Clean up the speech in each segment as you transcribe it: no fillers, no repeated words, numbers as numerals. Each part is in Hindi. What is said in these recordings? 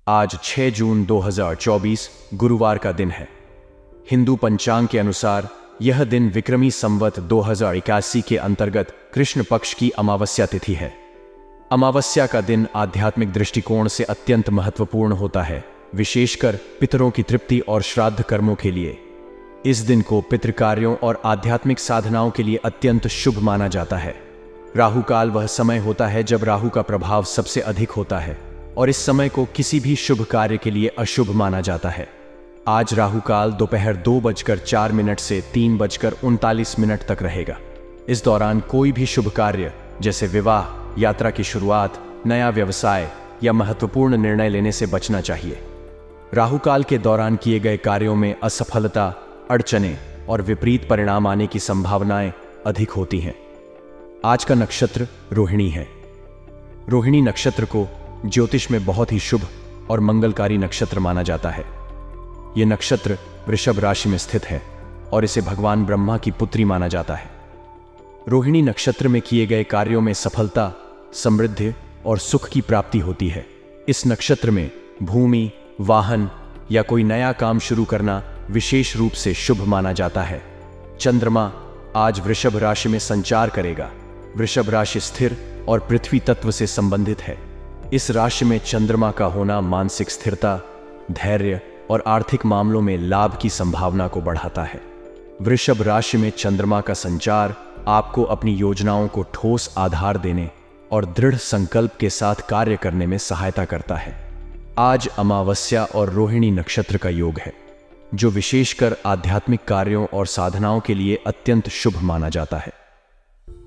आज 6 जून 2024 गुरुवार का दिन है। हिंदू पंचांग के अनुसार यह दिन विक्रमी संवत 2081 के अंतर्गत कृष्ण पक्ष की अमावस्या तिथि है। अमावस्या का दिन आध्यात्मिक दृष्टिकोण से अत्यंत महत्वपूर्ण होता है, विशेषकर पितरों की तृप्ति और श्राद्ध कर्मों के लिए। इस दिन को पितृ कार्यों और आध्यात्मिक साधनाओं के लिए अत्यंत शुभ माना जाता है। राहु काल वह समय होता है जब राहु का प्रभाव सबसे अधिक होता है और इस समय को किसी भी शुभ कार्य के लिए अशुभ माना जाता है। आज राहु काल दोपहर 2:04 से 3:39 तक रहेगा। इस दौरान कोई भी शुभ कार्य जैसे विवाह, यात्रा की शुरुआत, नया व्यवसाय या महत्वपूर्ण निर्णय लेने से बचना चाहिए। राहु काल के दौरान किए गए कार्यों में असफलता, अड़चने और विपरीत परिणाम आने की संभावनाएं अधिक होती हैं। आज का नक्षत्र रोहिणी है। रोहिणी नक्षत्र को ज्योतिष में बहुत ही शुभ और मंगलकारी नक्षत्र माना जाता है। यह नक्षत्र वृषभ राशि में स्थित है और इसे भगवान ब्रह्मा की पुत्री माना जाता है। रोहिणी नक्षत्र में किए गए कार्यों में सफलता, समृद्धि और सुख की प्राप्ति होती है। इस नक्षत्र में भूमि, वाहन या कोई नया काम शुरू करना विशेष रूप से शुभ माना जाता है। चंद्रमा आज वृषभ राशि में संचार करेगा। वृषभ राशि स्थिर और पृथ्वी तत्व से संबंधित है। इस राशि में चंद्रमा का होना मानसिक स्थिरता, धैर्य और आर्थिक मामलों में लाभ की संभावना को बढ़ाता है। वृषभ राशि में चंद्रमा का संचार आपको अपनी योजनाओं को ठोस आधार देने और दृढ़ संकल्प के साथ कार्य करने में सहायता करता है। आज अमावस्या और रोहिणी नक्षत्र का योग है, जो विशेषकर आध्यात्मिक कार्यों और साधनाओं के लिए अत्यंत शुभ माना जाता है।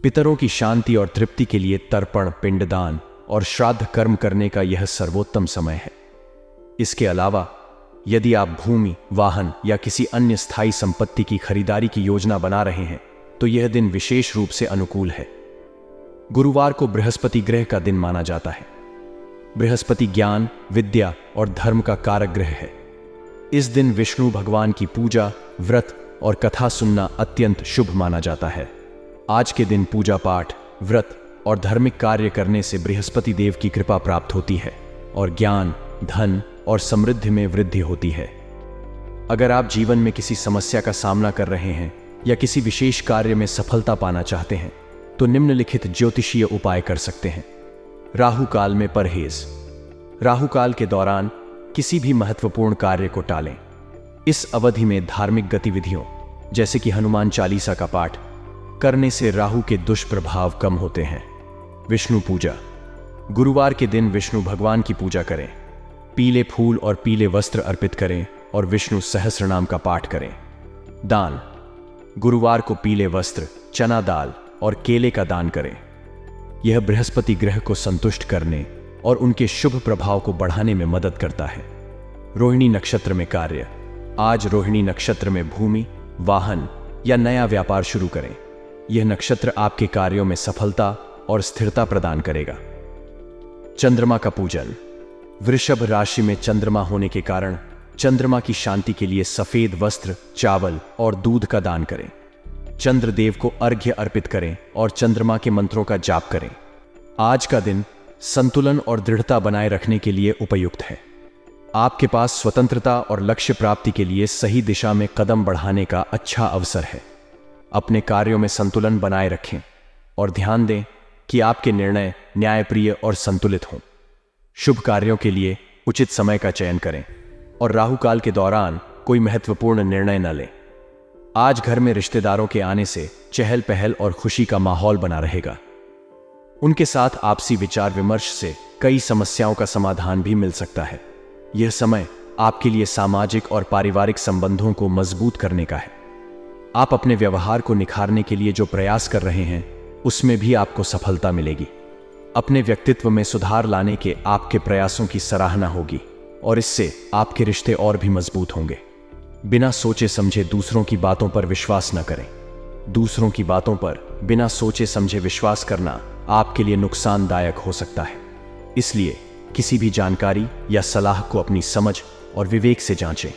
पितरों की शांति और तृप्ति के लिए तर्पण, पिंडदान और श्राद्ध कर्म करने का यह सर्वोत्तम समय है। इसके अलावा यदि आप भूमि, वाहन या किसी अन्य स्थायी संपत्ति की खरीदारी की योजना बना रहे हैं तो यह दिन विशेष रूप से अनुकूल है। गुरुवार को बृहस्पति ग्रह का दिन माना जाता है। बृहस्पति ज्ञान, विद्या और धर्म का कारक ग्रह है। इस दिन विष्णु भगवान की पूजा, व्रत और कथा सुनना अत्यंत शुभ माना जाता है। आज के दिन पूजा पाठ, व्रत और धार्मिक कार्य करने से बृहस्पति देव की कृपा प्राप्त होती है और ज्ञान, धन और समृद्धि में वृद्धि होती है। अगर आप जीवन में किसी समस्या का सामना कर रहे हैं या किसी विशेष कार्य में सफलता पाना चाहते हैं तो निम्नलिखित ज्योतिषीय उपाय कर सकते हैं। राहु काल में परहेज। राहु काल के दौरान किसी भी महत्वपूर्ण कार्य को टालें। इस अवधि में धार्मिक गतिविधियों जैसे कि हनुमान चालीसा का पाठ करने से राहु के दुष्प्रभाव कम होते हैं। विष्णु पूजा। गुरुवार के दिन विष्णु भगवान की पूजा करें। पीले फूल और पीले वस्त्र अर्पित करें और विष्णु सहस्रनाम का पाठ करें। दान। गुरुवार को पीले वस्त्र, चना दाल और केले का दान करें। यह बृहस्पति ग्रह को संतुष्ट करने और उनके शुभ प्रभाव को बढ़ाने में मदद करता है। रोहिणी नक्षत्र में कार्य। आज रोहिणी नक्षत्र में भूमि, वाहन या नया व्यापार शुरू करें। यह नक्षत्र आपके कार्यों में सफलता और स्थिरता प्रदान करेगा। चंद्रमा का पूजन। वृषभ राशि में चंद्रमा होने के कारण चंद्रमा की शांति के लिए सफेद वस्त्र, चावल और दूध का दान करें। चंद्रदेव को अर्घ्य अर्पित करें और चंद्रमा के मंत्रों का जाप करें। आज का दिन संतुलन और दृढ़ता बनाए रखने के लिए उपयुक्त है। आपके पास स्वतंत्रता और लक्ष्य प्राप्ति के लिए सही दिशा में कदम बढ़ाने का अच्छा अवसर है। अपने कार्यों में संतुलन बनाए रखें और ध्यान दें कि आपके निर्णय न्यायप्रिय और संतुलित हों। शुभ कार्यों के लिए उचित समय का चयन करें और राहु काल के दौरान कोई महत्वपूर्ण निर्णय न लें। आज घर में रिश्तेदारों के आने से चहल पहल और खुशी का माहौल बना रहेगा। उनके साथ आपसी विचार विमर्श से कई समस्याओं का समाधान भी मिल सकता है। यह समय आपके लिए सामाजिक और पारिवारिक संबंधों को मजबूत करने का है। आप अपने व्यवहार को निखारने के लिए जो प्रयास कर रहे हैं उसमें भी आपको सफलता मिलेगी। अपने व्यक्तित्व में सुधार लाने के आपके प्रयासों की सराहना होगी और इससे आपके रिश्ते और भी मजबूत होंगे। बिना सोचे समझे दूसरों की बातों पर विश्वास न करें। दूसरों की बातों पर बिना सोचे समझे विश्वास करना आपके लिए नुकसानदायक हो सकता है। इसलिए किसी भी जानकारी या सलाह को अपनी समझ और विवेक से जांचें।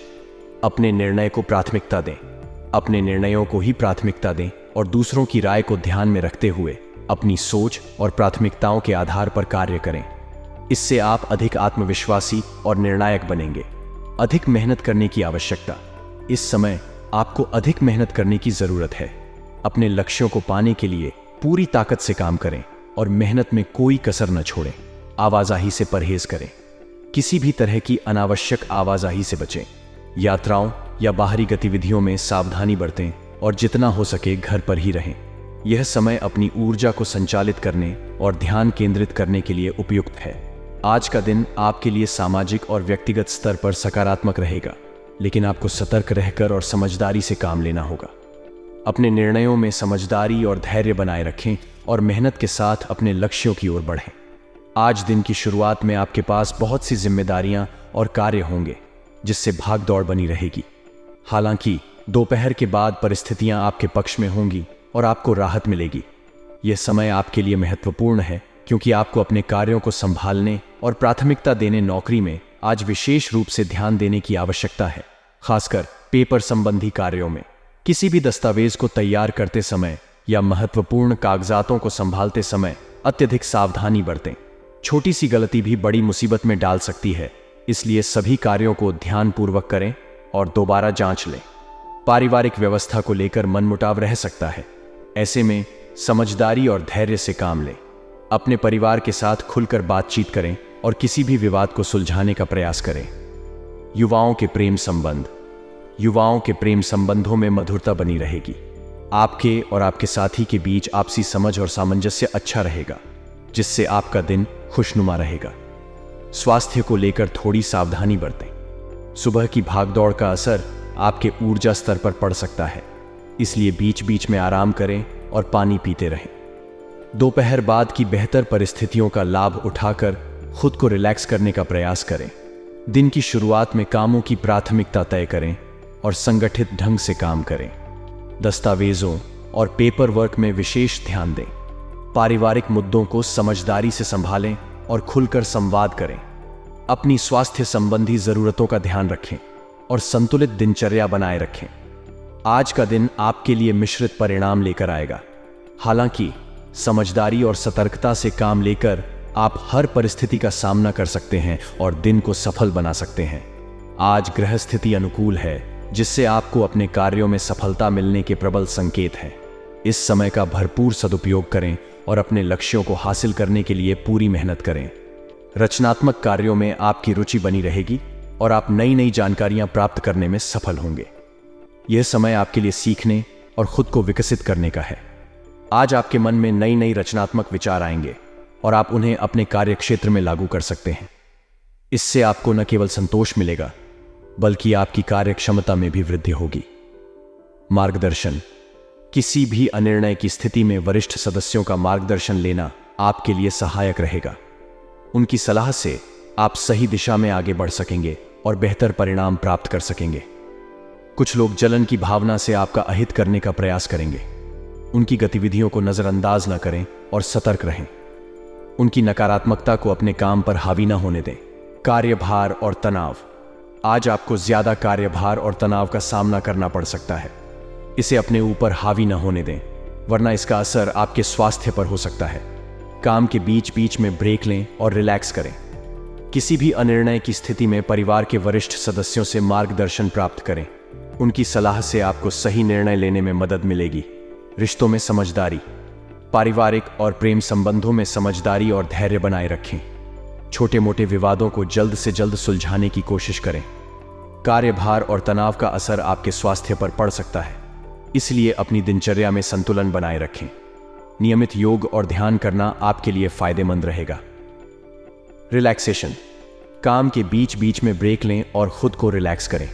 अपने निर्णय को प्राथमिकता दें। अपने निर्णयों को ही प्राथमिकता दें और दूसरों की राय को ध्यान में रखते हुए अपनी सोच और प्राथमिकताओं के आधार पर कार्य करें। इससे आप अधिक आत्मविश्वासी और निर्णायक बनेंगे। अधिक मेहनत करने की आवश्यकता। इस समय आपको अधिक मेहनत करने की जरूरत है। अपने लक्ष्यों को पाने के लिए पूरी ताकत से काम करें और मेहनत में कोई कसर न छोड़ें। आवाजाही से परहेज करें। किसी भी तरह की अनावश्यक आवाजाही से बचें। यात्राओं या बाहरी गतिविधियों में सावधानी बरतें और जितना हो सके घर पर ही रहें। यह समय अपनी ऊर्जा को संचालित करने और ध्यान केंद्रित करने के लिए उपयुक्त है। आज का दिन आपके लिए सामाजिक और व्यक्तिगत स्तर पर सकारात्मक रहेगा, लेकिन आपको सतर्क रहकर और समझदारी से काम लेना होगा। अपने निर्णयों में समझदारी और धैर्य बनाए रखें और मेहनत के साथ अपने लक्ष्यों की ओर बढ़ें। आज दिन की शुरुआत में आपके पास बहुत सी जिम्मेदारियां और कार्य होंगे, जिससे भाग दौड़ बनी रहेगी। हालांकि दोपहर के बाद परिस्थितियां आपके पक्ष में होंगी और आपको राहत मिलेगी। यह समय आपके लिए महत्वपूर्ण है, क्योंकि आपको अपने कार्यों को संभालने और प्राथमिकता देने नौकरी में आज विशेष रूप से ध्यान देने की आवश्यकता है, खासकर पेपर संबंधी कार्यों में। किसी भी दस्तावेज को तैयार करते समय या महत्वपूर्ण कागजातों को संभालते समय अत्यधिक सावधानी बरतें। छोटी सी गलती भी बड़ी मुसीबत में डाल सकती है, इसलिए सभी कार्यों को ध्यानपूर्वक करें और दोबारा जांच लें। पारिवारिक व्यवस्था को लेकर मनमुटाव रह सकता है, ऐसे में समझदारी और धैर्य से काम लें। अपने परिवार के साथ खुलकर बातचीत करें और किसी भी विवाद को सुलझाने का प्रयास करें। युवाओं के प्रेम संबंध। युवाओं के प्रेम संबंधों में मधुरता बनी रहेगी। आपके और आपके साथी के बीच आपसी समझ और सामंजस्य अच्छा रहेगा, जिससे आपका दिन खुशनुमा रहेगा। स्वास्थ्य को लेकर थोड़ी सावधानी बरतें। सुबह की भागदौड़ का असर आपके ऊर्जा स्तर पर पड़ सकता है, इसलिए बीच बीच में आराम करें और पानी पीते रहें। दोपहर बाद की बेहतर परिस्थितियों का लाभ उठाकर खुद को रिलैक्स करने का प्रयास करें। दिन की शुरुआत में कामों की प्राथमिकता तय करें और संगठित ढंग से काम करें। दस्तावेजों और पेपर वर्क में विशेष ध्यान दें। पारिवारिक मुद्दों को समझदारी से संभालें और खुलकर संवाद करें। अपनी स्वास्थ्य संबंधी जरूरतों का ध्यान रखें और संतुलित दिनचर्या बनाए रखें। आज का दिन आपके लिए मिश्रित परिणाम लेकर आएगा। हालांकि समझदारी और सतर्कता से काम लेकर आप हर परिस्थिति का सामना कर सकते हैं और दिन को सफल बना सकते हैं। आज ग्रह स्थिति अनुकूल है, जिससे आपको अपने कार्यों में सफलता मिलने के प्रबल संकेत हैं। इस समय का भरपूर सदुपयोग करें और अपने लक्ष्यों को हासिल करने के लिए पूरी मेहनत करें। रचनात्मक कार्यों में आपकी रुचि बनी रहेगी और आप नई नई जानकारियां प्राप्त करने में सफल होंगे। यह समय आपके लिए सीखने और खुद को विकसित करने का है। आज आपके मन में नई नई रचनात्मक विचार आएंगे और आप उन्हें अपने कार्य क्षेत्र में लागू कर सकते हैं। इससे आपको न केवल संतोष मिलेगा, बल्कि आपकी कार्य क्षमता में भी वृद्धि होगी। मार्गदर्शन। किसी भी अनिर्णय की स्थिति में वरिष्ठ सदस्यों का मार्गदर्शन लेना आपके लिए सहायक रहेगा। उनकी सलाह से आप सही दिशा में आगे बढ़ सकेंगे और बेहतर परिणाम प्राप्त कर सकेंगे। कुछ लोग जलन की भावना से आपका अहित करने का प्रयास करेंगे। उनकी गतिविधियों को नजरअंदाज न करें और सतर्क रहें। उनकी नकारात्मकता को अपने काम पर हावी न होने दें। कार्यभार और तनाव। आज आपको ज्यादा कार्यभार और तनाव का सामना करना पड़ सकता है। इसे अपने ऊपर हावी न होने दें, वरना इसका असर आपके स्वास्थ्य पर हो सकता है। काम के बीच बीच में ब्रेक लें और रिलैक्स करें। किसी भी अनिर्णय की स्थिति में परिवार के वरिष्ठ सदस्यों से मार्गदर्शन प्राप्त करें। उनकी सलाह से आपको सही निर्णय लेने में मदद मिलेगी। रिश्तों में समझदारी। पारिवारिक और प्रेम संबंधों में समझदारी और धैर्य बनाए रखें। छोटे मोटे विवादों को जल्द से जल्द सुलझाने की कोशिश करें। कार्यभार और तनाव का असर आपके स्वास्थ्य पर पड़ सकता है, इसलिए अपनी दिनचर्या में संतुलन बनाए रखें। नियमित योग और ध्यान करना आपके लिए फायदेमंद रहेगा। रिलैक्सेशन। काम के बीच बीच में ब्रेक लें और खुद को रिलैक्स करें।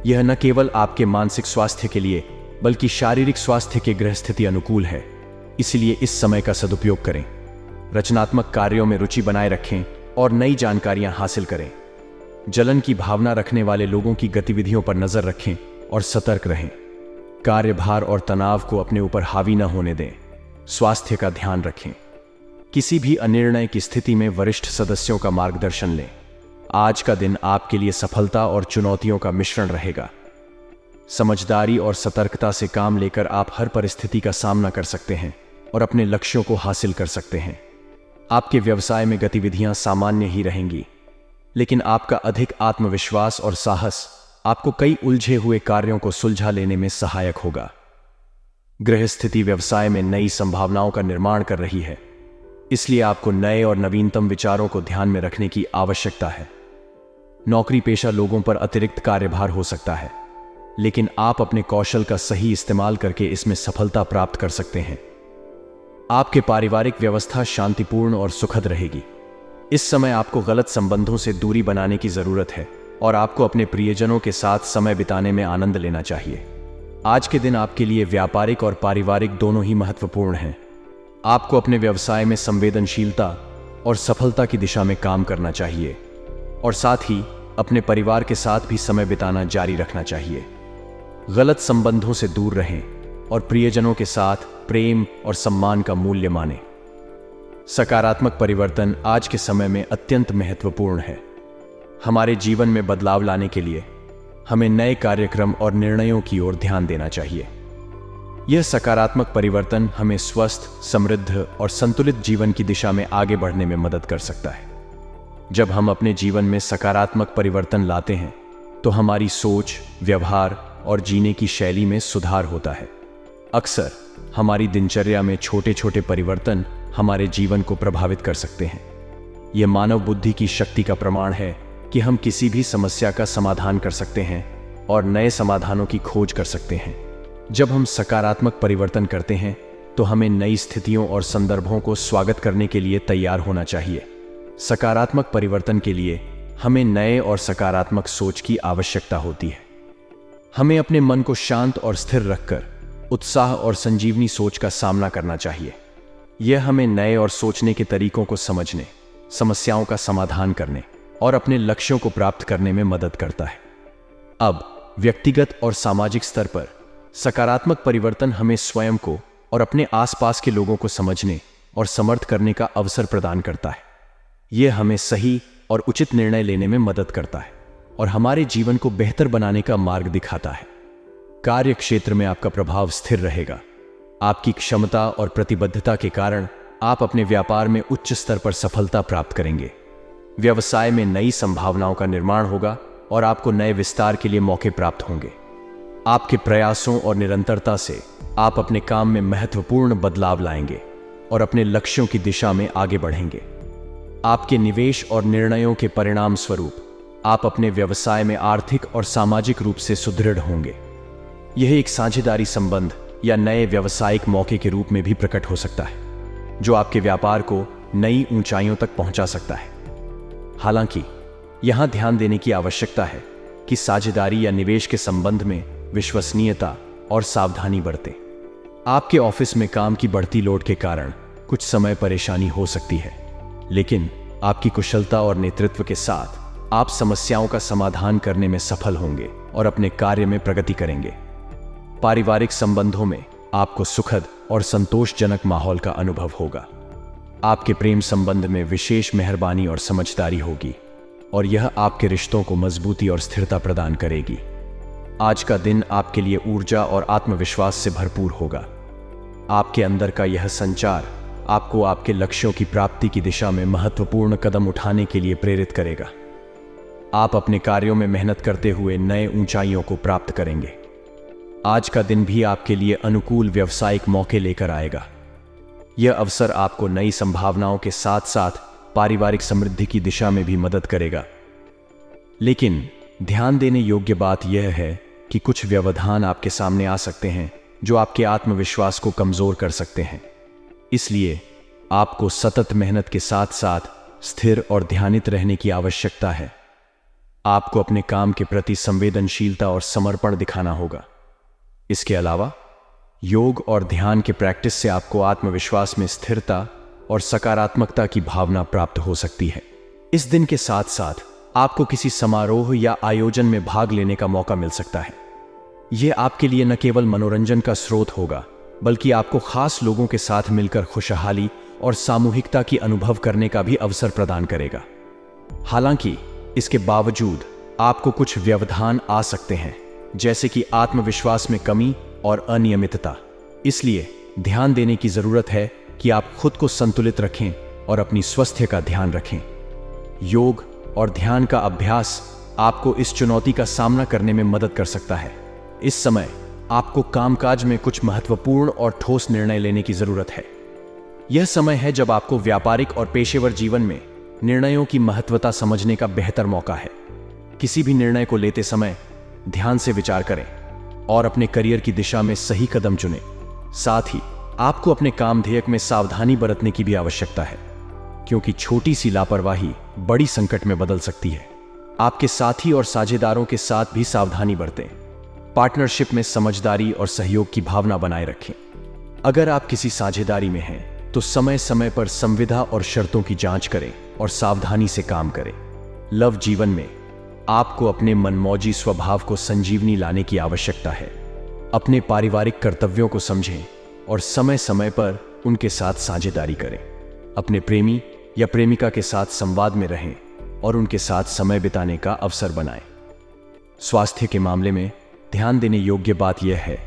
यह न केवल आपके मानसिक स्वास्थ्य के लिए, बल्कि शारीरिक स्वास्थ्य के ग्रह स्थिति अनुकूल है, इसलिए इस समय का सदुपयोग करें। रचनात्मक कार्यों में रुचि बनाए रखें और नई जानकारियां हासिल करें। जलन की भावना रखने वाले लोगों की गतिविधियों पर नजर रखें और सतर्क रहें। कार्यभार और तनाव को अपने ऊपर हावी न होने दें। स्वास्थ्य का ध्यान रखें। किसी भी अनिर्णय की स्थिति में वरिष्ठ सदस्यों का मार्गदर्शन लें। आज का दिन आपके लिए सफलता और चुनौतियों का मिश्रण रहेगा। समझदारी और सतर्कता से काम लेकर आप हर परिस्थिति का सामना कर सकते हैं और अपने लक्ष्यों को हासिल कर सकते हैं। आपके व्यवसाय में गतिविधियां सामान्य ही रहेंगी, लेकिन आपका अधिक आत्मविश्वास और साहस आपको कई उलझे हुए कार्यों को सुलझा लेने में सहायक होगा। गृह स्थिति व्यवसाय में नई संभावनाओं का निर्माण कर रही है, इसलिए आपको नए और नवीनतम विचारों को ध्यान में रखने की आवश्यकता है। नौकरी पेशा लोगों पर अतिरिक्त कार्यभार हो सकता है, लेकिन आप अपने कौशल का सही इस्तेमाल करके इसमें सफलता प्राप्त कर सकते हैं। आपके पारिवारिक व्यवस्था शांतिपूर्ण और सुखद रहेगी। इस समय आपको गलत संबंधों से दूरी बनाने की जरूरत है और आपको अपने प्रियजनों के साथ समय बिताने में आनंद लेना चाहिए। आज के दिन आपके लिए व्यापारिक और पारिवारिक दोनों ही महत्वपूर्ण हैं। आपको अपने व्यवसाय में संवेदनशीलता और सफलता की दिशा में काम करना चाहिए और साथ ही अपने परिवार के साथ भी समय बिताना जारी रखना चाहिए। गलत संबंधों से दूर रहें और प्रियजनों के साथ प्रेम और सम्मान का मूल्य मानें। सकारात्मक परिवर्तन आज के समय में अत्यंत महत्वपूर्ण है। हमारे जीवन में बदलाव लाने के लिए हमें नए कार्यक्रम और निर्णयों की ओर ध्यान देना चाहिए। यह सकारात्मक परिवर्तन हमें स्वस्थ, समृद्ध और संतुलित जीवन की दिशा में आगे बढ़ने में मदद कर सकता है। जब हम अपने जीवन में सकारात्मक परिवर्तन लाते हैं तो हमारी सोच, व्यवहार और जीने की शैली में सुधार होता है। अक्सर हमारी दिनचर्या में छोटे छोटे परिवर्तन हमारे जीवन को प्रभावित कर सकते हैं। यह मानव बुद्धि की शक्ति का प्रमाण है कि हम किसी भी समस्या का समाधान कर सकते हैं और नए समाधानों की खोज कर सकते हैं। जब हम सकारात्मक परिवर्तन करते हैं तो हमें नई स्थितियों और संदर्भों को स्वागत करने के लिए तैयार होना चाहिए। सकारात्मक परिवर्तन के लिए हमें नए और सकारात्मक सोच की आवश्यकता होती है। हमें अपने मन को शांत और स्थिर रखकर उत्साह और संजीवनी सोच का सामना करना चाहिए। यह हमें नए और सोचने के तरीकों को समझने, समस्याओं का समाधान करने और अपने लक्ष्यों को प्राप्त करने में मदद करता है। अब व्यक्तिगत और सामाजिक स्तर पर सकारात्मक परिवर्तन हमें स्वयं को और अपने आसपास के लोगों को समझने और समर्थ करने का अवसर प्रदान करता है। यह हमें सही और उचित निर्णय लेने में मदद करता है और हमारे जीवन को बेहतर बनाने का मार्ग दिखाता है। कार्य क्षेत्र में आपका प्रभाव स्थिर रहेगा। आपकी क्षमता और प्रतिबद्धता के कारण आप अपने व्यापार में उच्च स्तर पर सफलता प्राप्त करेंगे। व्यवसाय में नई संभावनाओं का निर्माण होगा और आपको नए विस्तार के लिए मौके प्राप्त होंगे। आपके प्रयासों और निरंतरता से आप अपने काम में महत्वपूर्ण बदलाव लाएंगे और अपने लक्ष्यों की दिशा में आगे बढ़ेंगे। आपके निवेश और निर्णयों के परिणाम स्वरूप आप अपने व्यवसाय में आर्थिक और सामाजिक रूप से सुदृढ़ होंगे। यह एक साझेदारी संबंध या नए व्यावसायिक मौके के रूप में भी प्रकट हो सकता है, जो आपके व्यापार को नई ऊंचाइयों तक पहुंचा सकता है। हालांकि यहां ध्यान देने की आवश्यकता है कि साझेदारी या निवेश के संबंध में विश्वसनीयता और सावधानी बरतें। आपके ऑफिस में काम की बढ़ती लोड के कारण कुछ समय परेशानी हो सकती है, लेकिन आपकी कुशलता और नेतृत्व के साथ आप समस्याओं का समाधान करने में सफल होंगे और अपने कार्य में प्रगति करेंगे। पारिवारिक संबंधों में आपको सुखद और संतोषजनक माहौल का अनुभव होगा। आपके प्रेम संबंध में विशेष मेहरबानी और समझदारी होगी और यह आपके रिश्तों को मजबूती और स्थिरता प्रदान करेगी। आज का दिन आपके लिए ऊर्जा और आत्मविश्वास से भरपूर होगा। आपके अंदर का यह संचार आपको आपके लक्ष्यों की प्राप्ति की दिशा में महत्वपूर्ण कदम उठाने के लिए प्रेरित करेगा। आप अपने कार्यों में मेहनत करते हुए नए ऊंचाइयों को प्राप्त करेंगे। आज का दिन भी आपके लिए अनुकूल व्यावसायिक मौके लेकर आएगा। यह अवसर आपको नई संभावनाओं के साथ साथ पारिवारिक समृद्धि की दिशा में भी मदद करेगा। लेकिन ध्यान देने योग्य बात यह है कि कुछ व्यवधान आपके सामने आ सकते हैं जो आपके आत्मविश्वास को कमजोर कर सकते हैं। इसलिए आपको सतत मेहनत के साथ साथ स्थिर और ध्यानित रहने की आवश्यकता है। आपको अपने काम के प्रति संवेदनशीलता और समर्पण दिखाना होगा। इसके अलावा योग और ध्यान के प्रैक्टिस से आपको आत्मविश्वास में स्थिरता और सकारात्मकता की भावना प्राप्त हो सकती है। इस दिन के साथ साथ आपको किसी समारोह या आयोजन में भाग लेने का मौका मिल सकता है। यह आपके लिए न केवल मनोरंजन का स्रोत होगा, बल्कि आपको खास लोगों के साथ मिलकर खुशहाली और सामूहिकता की अनुभव करने का भी अवसर प्रदान करेगा। हालांकि इसके बावजूद आपको कुछ व्यवधान आ सकते हैं, जैसे कि आत्मविश्वास में कमी और अनियमितता। इसलिए ध्यान देने की जरूरत है कि आप खुद को संतुलित रखें और अपनी स्वास्थ्य का ध्यान रखें। योग और ध्यान का अभ्यास आपको इस चुनौती का सामना करने में मदद कर सकता है। इस समय आपको कामकाज में कुछ महत्वपूर्ण और ठोस निर्णय लेने की जरूरत है। यह समय है जब आपको व्यापारिक और पेशेवर जीवन में निर्णयों की महत्वता समझने का बेहतर मौका है। किसी भी निर्णय को लेते समय ध्यान से विचार करें और अपने करियर की दिशा में सही कदम चुनें। साथ ही आपको अपने काम ध्येय में सावधानी बरतने की भी आवश्यकता है, क्योंकि छोटी सी लापरवाही बड़ी संकट में बदल सकती है। आपके साथी और साझेदारों के साथ भी सावधानी बरतें। पार्टनरशिप में समझदारी और सहयोग की भावना बनाए रखें। अगर आप किसी साझेदारी में हैं तो समय समय पर संविदा और शर्तों की जांच करें और सावधानी से काम करें। लव जीवन में आपको अपने मनमौजी स्वभाव को संजीवनी लाने की आवश्यकता है। अपने पारिवारिक कर्तव्यों को समझें और समय समय पर उनके साथ साझेदारी करें। अपने प्रेमी या प्रेमिका के साथ संवाद में रहें और उनके साथ समय बिताने का अवसर बनाएं। स्वास्थ्य के मामले में ध्यान देने योग्य बात यह है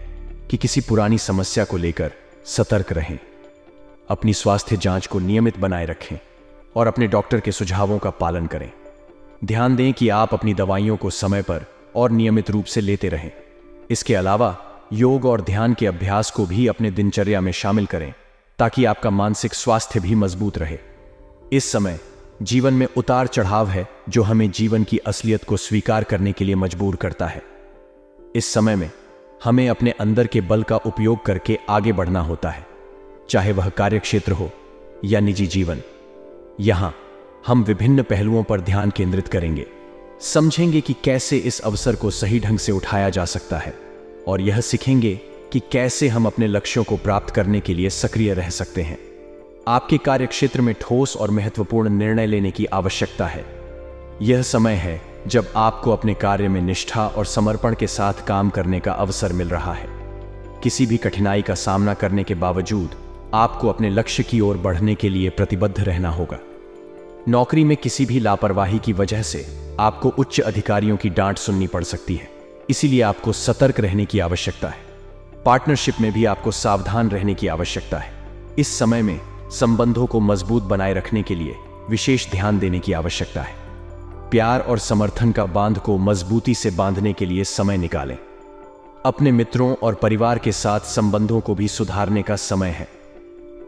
कि किसी पुरानी समस्या को लेकर सतर्क रहें। अपनी स्वास्थ्य जांच को नियमित बनाए रखें और अपने डॉक्टर के सुझावों का पालन करें। ध्यान दें कि आप अपनी दवाइयों को समय पर और नियमित रूप से लेते रहें। इसके अलावा योग और ध्यान के अभ्यास को भी अपने दिनचर्या में शामिल करें ताकि आपका मानसिक स्वास्थ्य भी मजबूत रहे। इस समय जीवन में उतार चढ़ाव है जो हमें जीवन की असलियत को स्वीकार करने के लिए मजबूर करता है। इस समय में हमें अपने अंदर के बल का उपयोग करके आगे बढ़ना होता है, चाहे वह कार्यक्षेत्र हो या निजी जीवन। यहां हम विभिन्न पहलुओं पर ध्यान केंद्रित करेंगे, समझेंगे कि कैसे इस अवसर को सही ढंग से उठाया जा सकता है और यह सीखेंगे कि कैसे हम अपने लक्ष्यों को प्राप्त करने के लिए सक्रिय रह सकते हैं। आपके कार्यक्षेत्र में ठोस और महत्वपूर्ण निर्णय लेने की आवश्यकता है। यह समय है जब आपको अपने कार्य में निष्ठा और समर्पण के साथ काम करने का अवसर मिल रहा है। किसी भी कठिनाई का सामना करने के बावजूद आपको अपने लक्ष्य की ओर बढ़ने के लिए प्रतिबद्ध रहना होगा। नौकरी में किसी भी लापरवाही की वजह से आपको उच्च अधिकारियों की डांट सुननी पड़ सकती है, इसीलिए आपको सतर्क रहने की आवश्यकता है। पार्टनरशिप में भी आपको सावधान रहने की आवश्यकता है। इस समय में संबंधों को मजबूत बनाए रखने के लिए विशेष ध्यान देने की आवश्यकता है। प्यार और समर्थन का बांध को मजबूती से बांधने के लिए समय निकालें। अपने मित्रों और परिवार के साथ संबंधों को भी सुधारने का समय है।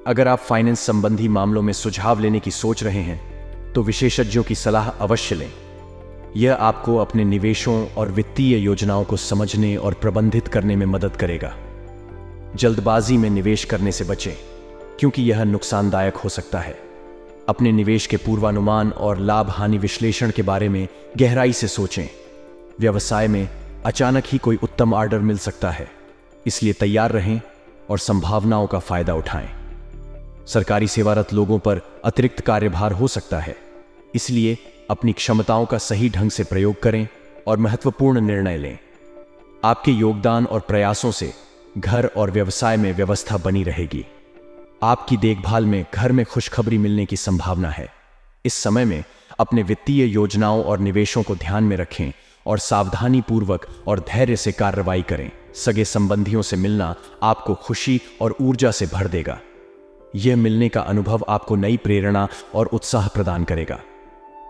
अगर आप फाइनेंस संबंधी मामलों में सुझाव लेने की सोच रहे हैं तो विशेषज्ञों की सलाह अवश्य लें। यह आपको अपने निवेशों और वित्तीय योजनाओं को समझने और प्रबंधित करने में मदद करेगा। जल्दबाजी में निवेश करने से बचें, क्योंकि यह नुकसानदायक हो सकता है। अपने निवेश के पूर्वानुमान और लाभ हानि विश्लेषण के बारे में गहराई से सोचें। व्यवसाय में अचानक ही कोई उत्तम ऑर्डर मिल सकता है, इसलिए तैयार रहें और संभावनाओं का फायदा उठाएं। सरकारी सेवारत लोगों पर अतिरिक्त कार्यभार हो सकता है, इसलिए अपनी क्षमताओं का सही ढंग से प्रयोग करें और महत्वपूर्ण निर्णय लें। आपके योगदान और प्रयासों से घर और व्यवसाय में व्यवस्था बनी रहेगी। आपकी देखभाल में घर में खुशखबरी मिलने की संभावना है। इस समय में अपने वित्तीय योजनाओं और निवेशों को ध्यान में रखें और सावधानी पूर्वक और धैर्य से कार्रवाई करें। सगे संबंधियों से मिलना आपको खुशी और ऊर्जा से भर देगा। यह मिलने का अनुभव आपको नई प्रेरणा और उत्साह प्रदान करेगा।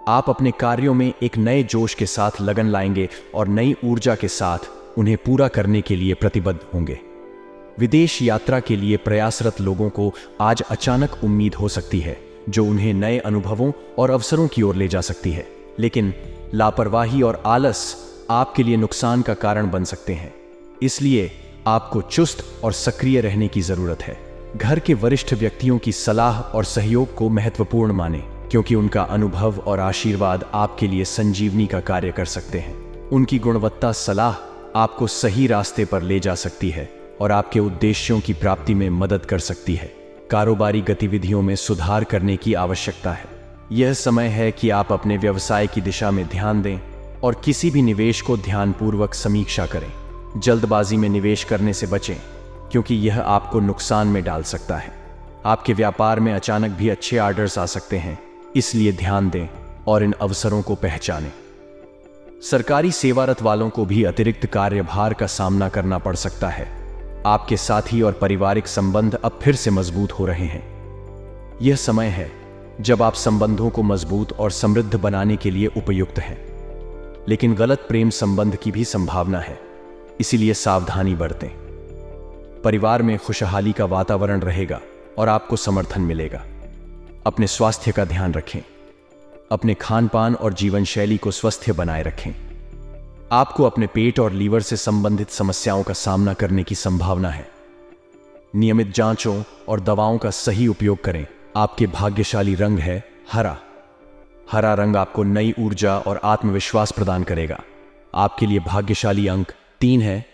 आप अपने कार्यों में एक नए जोश के साथ लगन लाएंगे और नई ऊर्जा के साथ उन्हें पूरा करने के लिए प्रतिबद्ध होंगे। विदेश यात्रा के लिए प्रयासरत लोगों को आज अचानक उम्मीद हो सकती है, जो उन्हें नए अनुभवों और अवसरों की ओर ले जा सकती है, लेकिन लापरवाही और आलस आपके लिए नुकसान का कारण बन सकते हैं। इसलिए आपको चुस्त और सक्रिय रहने की जरूरत है। घर के वरिष्ठ व्यक्तियों की सलाह और सहयोग को महत्वपूर्ण मानें, क्योंकि उनका अनुभव और आशीर्वाद आपके लिए संजीवनी का कार्य कर सकते हैं। उनकी गुणवत्ता सलाह आपको सही रास्ते पर ले जा सकती है और आपके उद्देश्यों की प्राप्ति में मदद कर सकती है। कारोबारी गतिविधियों में सुधार करने की आवश्यकता है। यह समय है कि आप अपने व्यवसाय की दिशा में ध्यान दें और किसी भी निवेश को ध्यानपूर्वक समीक्षा करें। जल्दबाजी में निवेश करने से बचें, क्योंकि यह आपको नुकसान में डाल सकता है। आपके व्यापार में अचानक भी अच्छे ऑर्डर्स आ सकते हैं, इसलिए ध्यान दें और इन अवसरों को पहचानें। सरकारी सेवारत वालों को भी अतिरिक्त कार्यभार का सामना करना पड़ सकता है। आपके साथी और पारिवारिक संबंध अब फिर से मजबूत हो रहे हैं। यह समय है जब आप संबंधों को मजबूत और समृद्ध बनाने के लिए उपयुक्त हैं। लेकिन गलत प्रेम संबंध की भी संभावना है, इसीलिए सावधानी बरतें। परिवार में खुशहाली का वातावरण रहेगा और आपको समर्थन मिलेगा। अपने स्वास्थ्य का ध्यान रखें। अपने खान पान और जीवन शैली को स्वस्थ बनाए रखें। आपको अपने पेट और लीवर से संबंधित समस्याओं का सामना करने की संभावना है। नियमित जांचों और दवाओं का सही उपयोग करें। आपके भाग्यशाली रंग है हरा। हरा रंग आपको नई ऊर्जा और आत्मविश्वास प्रदान करेगा। आपके लिए भाग्यशाली अंक 3 है।